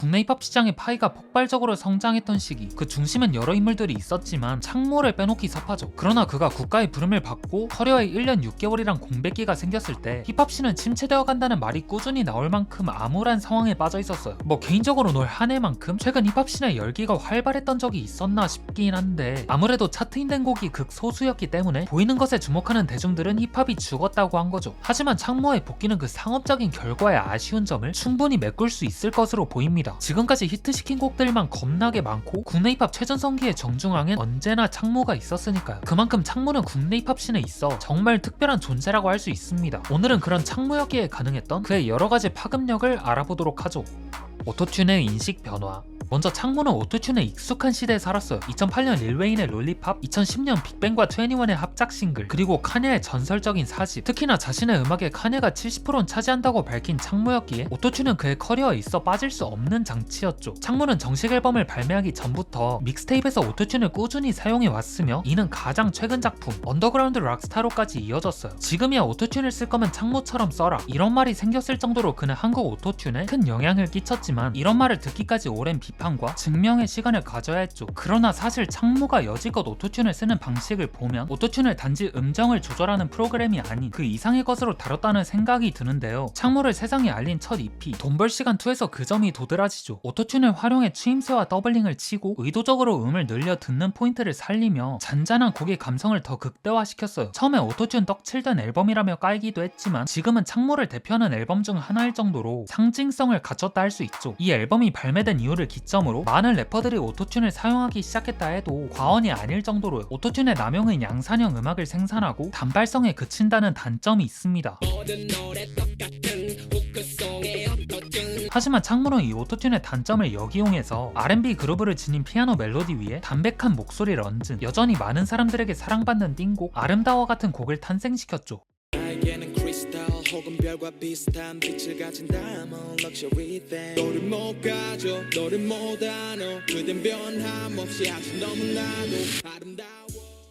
국내 힙합 시장의 파이가 폭발적으로 성장했던 시기, 그 중심엔 여러 인물들이 있었지만 창모를 빼놓기 섭하죠. 그러나 그가 국가의 부름을 받고 커리어에 1년 6개월이란 공백기가 생겼을 때 힙합씬은 침체되어 간다는 말이 꾸준히 나올 만큼 암울한 상황에 빠져 있었어요. 뭐 개인적으로 올 한 해만큼 최근 힙합씬의 열기가 활발했던 적이 있었나 싶긴 한데, 아무래도 차트인된 곡이 극소수였기 때문에 보이는 것에 주목하는 대중들은 힙합이 죽었다고 한 거죠. 하지만 창모의 복귀는 그 상업적인 결과에 아쉬운 점을 충분히 메꿀 수 있을 것으로 보입니다. 지금까지 히트시킨 곡들만 겁나게 많고 국내 힙합 최전성기의 정중앙엔 언제나 창모가 있었으니까요. 그만큼 창모는 국내 힙합씬에 있어 정말 특별한 존재라고 할 수 있습니다. 오늘은 그런 창모였기에 가능했던 그의 여러가지 파급력을 알아보도록 하죠. 오토튠의 인식 변화. 먼저 창모는 오토튠에 익숙한 시대에 살았어요. 2008년 릴웨인의 롤리팝, 2010년 빅뱅과 21의 합작 싱글, 그리고 카니의 전설적인 4집, 특히나 자신의 음악에 카니가 70%는 차지한다고 밝힌 창모였기에 오토튠은 그의 커리어에 있어 빠질 수 없는 장치였죠. 창모는 정식 앨범을 발매하기 전부터 믹스테이프에서 오토튠을 꾸준히 사용해 왔으며 이는 가장 최근 작품 언더그라운드 락스타로까지 이어졌어요. 지금이야 오토튠을 쓸 거면 창모처럼 써라, 이런 말이 생겼을 정도로 그는 한국 오토튠에 큰 영향을 끼쳤지만 이런 말을 듣기까지 오랜 비판과 증명의 시간을 가져야 했죠. 그러나 사실 창모가 여지껏 오토튠을 쓰는 방식을 보면 오토튠을 단지 음정을 조절하는 프로그램이 아닌 그 이상의 것으로 다뤘다는 생각이 드는데요. 창모를 세상에 알린 첫 EP 돈벌시간2에서 그 점이 도드라지죠. 오토튠을 활용해 추임새와 더블링을 치고 의도적으로 음을 늘려 듣는 포인트를 살리며 잔잔한 곡의 감성을 더 극대화시켰어요. 처음에 오토튠 떡칠된 앨범이라며 깔기도 했지만 지금은 창모를 대표하는 앨범 중 하나일 정도로 상징성을 갖췄다 할 수 있죠. 이 앨범이 발매된 이후를 기점으로 많은 래퍼들이 오토튠을 사용하기 시작했다 해도 과언이 아닐 정도로요. 오토튠의 남용은 양산형 음악을 생산하고 단발성에 그친다는 단점이 있습니다. 하지만 창모는 이 오토튠의 단점을 역이용해서 R&B 그루브를 지닌 피아노 멜로디 위에 담백한 목소리를 얹은 여전히 많은 사람들에게 사랑받는 띵곡 아름다워 같은 곡을 탄생시켰죠. 나에게는 크리스탈 혹은 별과 비슷한 빛을 가진 다이아몬드 럭셔리 땡 너를 못 가져 너를 못 안어 그댄 변함없이 아주 너무나도 아름다워.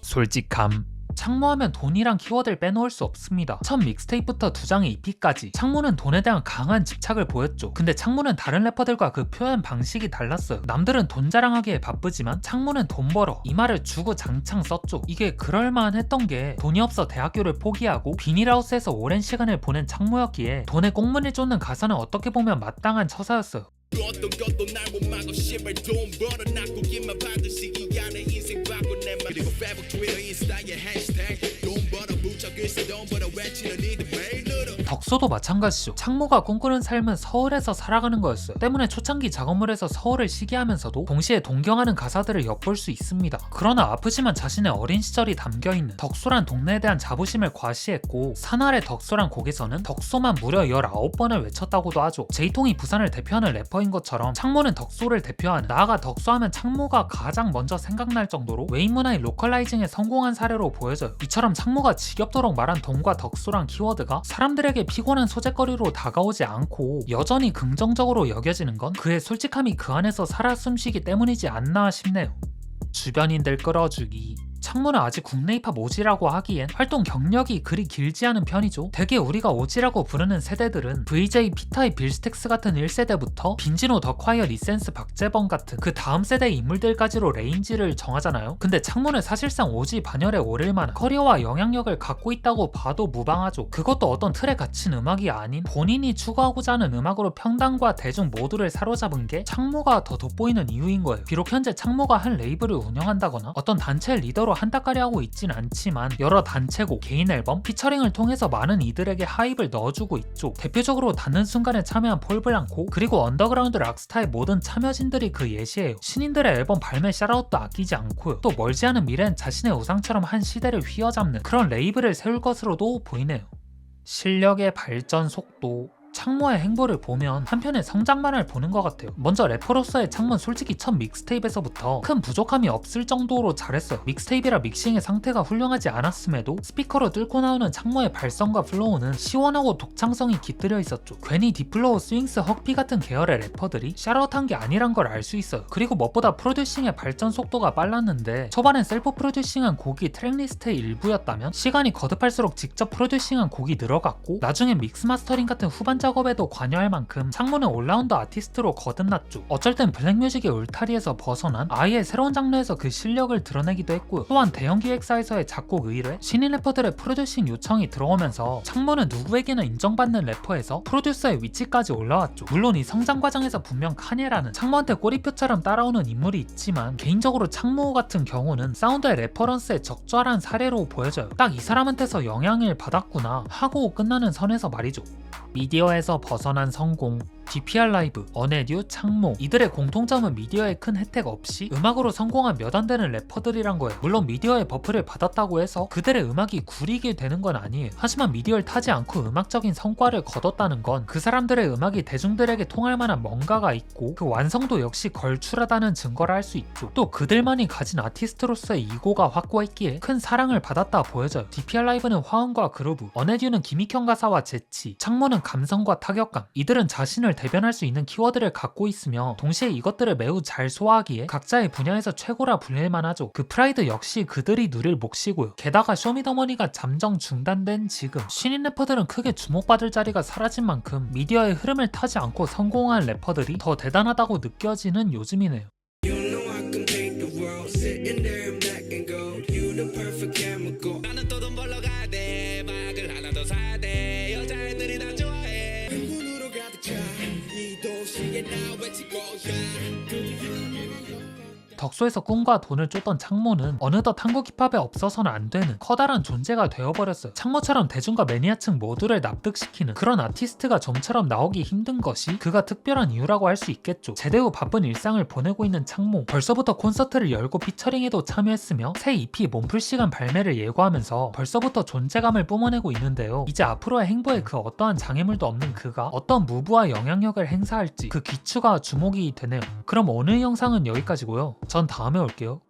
솔직함. 창모하면 돈이란 키워드를 빼놓을 수 없습니다. 첫 믹스테이프부터 2장의 EP까지 창모는 돈에 대한 강한 집착을 보였죠. 근데 창모는 다른 래퍼들과 그 표현 방식이 달랐어요. 남들은 돈 자랑하기에 바쁘지만 창모는 돈 벌어, 이 말을 주구장창 썼죠. 이게 그럴만했던 게 돈이 없어 대학교를 포기하고 비닐하우스에서 오랜 시간을 보낸 창모였기에 돈에 꽁무니 쫓는 가사는 어떻게 보면 마땅한 처사였어요. 어떤 것도 날 못 막어 씨발 돈 벌어 나 고기만 받듯이 이 안에 인생 바꿔내마 그리고 페북 트위터 인스타에 해시태그 돈 벌어 무척 글쎄 돈 벌어 외치는 이들 매일 늘어. 덕소도 마찬가지죠. 창모가 꿈꾸는 삶은 서울에서 살아가는 거였어요. 때문에 초창기 작업물에서 서울을 시기하면서도 동시에 동경하는 가사들을 엿볼 수 있습니다. 그러나 아프지만 자신의 어린 시절이 담겨있는 덕소란 동네에 대한 자부심을 과시했고 산아래 덕소란 곡에서는 덕소만 무려 19번을 외쳤다고도 하죠. 제이통이 부산을 대표하는 래퍼인 것처럼 창모는 덕소를 대표하는, 나아가 덕소하면 창모가 가장 먼저 생각날 정도로 외인 문화의 로컬라이징에 성공한 사례로 보여져요. 이처럼 창모가 지겹도록 말한 돈과 덕소란 키워드가 사람들에게 피곤한 소재거리로 다가오지 않고 여전히 긍정적으로 여겨지는 건 그의 솔직함이 그 안에서 살아 숨쉬기 때문이지 않나 싶네요. 주변인들 끌어주기. 창모는 아직 국내 힙합 오지라고 하기엔 활동 경력이 그리 길지 않은 편이죠. 대개 우리가 오지라고 부르는 세대들은 VJ 피타의 빌스텍스 같은 1세대부터 빈지노 더콰이어 리센스 박재범 같은 그 다음 세대의 인물들까지로 레인지를 정하잖아요. 근데 창모는 사실상 오지 반열에 오를 만한 커리어와 영향력을 갖고 있다고 봐도 무방하죠. 그것도 어떤 틀에 갇힌 음악이 아닌 본인이 추구하고자 하는 음악으로 평당과 대중 모두를 사로잡은 게 창모가 더 돋보이는 이유인 거예요. 비록 현재 창모가 한 레이블을 운영한다거나 어떤 단체의 리더로 한따까리 하고 있진 않지만 여러 단체곡, 개인 앨범, 피처링을 통해서 많은 이들에게 하입을 넣어주고 있죠. 대표적으로 닿는 순간에 참여한 폴 블랑코, 그리고 언더그라운드 락스타의 모든 참여진들이 그 예시예요. 신인들의 앨범 발매 샤라웃도 아끼지 않고요. 또 멀지 않은 미래엔 자신의 우상처럼 한 시대를 휘어잡는 그런 레이블을 세울 것으로도 보이네요. 실력의 발전 속도. 창모의 행보를 보면 한편의 성장만을 보는 것 같아요. 먼저 래퍼로서의 창모는 솔직히 첫 믹스테이프에서부터 큰 부족함이 없을 정도로 잘했어요. 믹스테이프라 믹싱의 상태가 훌륭하지 않았음에도 스피커로 뚫고 나오는 창모의 발성과 플로우는 시원하고 독창성이 깃들여 있었죠. 괜히 디플로우, 스윙스, 헉피 같은 계열의 래퍼들이 샤라웃한 게 아니란 걸 알 수 있어요. 그리고 무엇보다 프로듀싱의 발전 속도가 빨랐는데 초반엔 셀프 프로듀싱한 곡이 트랙리스트의 일부였다면 시간이 거듭할수록 직접 프로듀싱한 곡이 늘어갔고 나중엔 믹스 마스터링 같은 후반 작업에도 관여할 만큼 창모는 올라운더 아티스트로 거듭났죠. 어쩔 땐 블랙뮤직의 울타리에서 벗어난 아예 새로운 장르에서 그 실력을 드러내기도 했고요. 또한 대형 기획사에서의 작곡 의뢰, 신인 래퍼들의 프로듀싱 요청이 들어오면서 창모는 누구에게나 인정받는 래퍼에서 프로듀서의 위치까지 올라왔죠. 물론 이 성장 과정에서 분명 카니라는 창모한테 꼬리표처럼 따라오는 인물이 있지만 개인적으로 창모 같은 경우는 사운드의 레퍼런스에 적절한 사례로 보여져요. 딱 이 사람한테서 영향을 받았구나 하고 끝나는 선에서 말이죠. 미디어에서 벗어난 성공, DPR 라이브, 어네듀, 창모 이들의 공통점은 미디어의 큰 혜택 없이 음악으로 성공한 몇 안 되는 래퍼들이란 거예요. 물론 미디어의 버프를 받았다고 해서 그들의 음악이 구리게 되는 건 아니에요. 하지만 미디어를 타지 않고 음악적인 성과를 거뒀다는 건 그 사람들의 음악이 대중들에게 통할 만한 뭔가가 있고 그 완성도 역시 걸출하다는 증거를 할 수 있죠. 또 그들만이 가진 아티스트로서의 이고가 확고했기에 큰 사랑을 받았다 보여져요. DPR 라이브는 화음과 그루브, 어네듀는 기믹형 가사와 재치, 창모는 감성과 타격감. 이들은 자신을 대변할 수 있는 키워드를 갖고 있으며 동시에 이것들을 매우 잘 소화하기에 각자의 분야에서 최고라 불릴만 하죠. 그 프라이드 역시 그들이 누릴 몫이고요. 게다가 쇼미더머니가 잠정 중단된 지금 신인 래퍼들은 크게 주목받을 자리가 사라진 만큼 미디어의 흐름을 타지 않고 성공한 래퍼들이 더 대단하다고 느껴지는 요즘이네요. You know I can paint the world sitting there in black and gold. You the perfect chemical. 나는 또 돈 벌러 가야 돼. 막을 하나 더 사야 돼. 여자애들이 다 좋아해. 행운으로 가득 차. 이 도시에 나 외치고 덕소에서 꿈과 돈을 쫓던 창모는 어느덧 한국 힙합에 없어서는 안 되는 커다란 존재가 되어버렸어요. 창모처럼 대중과 매니아층 모두를 납득시키는 그런 아티스트가 좀처럼 나오기 힘든 것이 그가 특별한 이유라고 할 수 있겠죠. 제대 후 바쁜 일상을 보내고 있는 창모, 벌써부터 콘서트를 열고 피처링에도 참여했으며 새 EP 몸풀시간 발매를 예고하면서 벌써부터 존재감을 뿜어내고 있는데요. 이제 앞으로의 행보에 그 어떠한 장애물도 없는 그가 어떤 무브와 영향력을 행사할지 그 기추가 주목이 되네요. 그럼 오늘 영상은 여기까지고요. 전 다음에 올게요.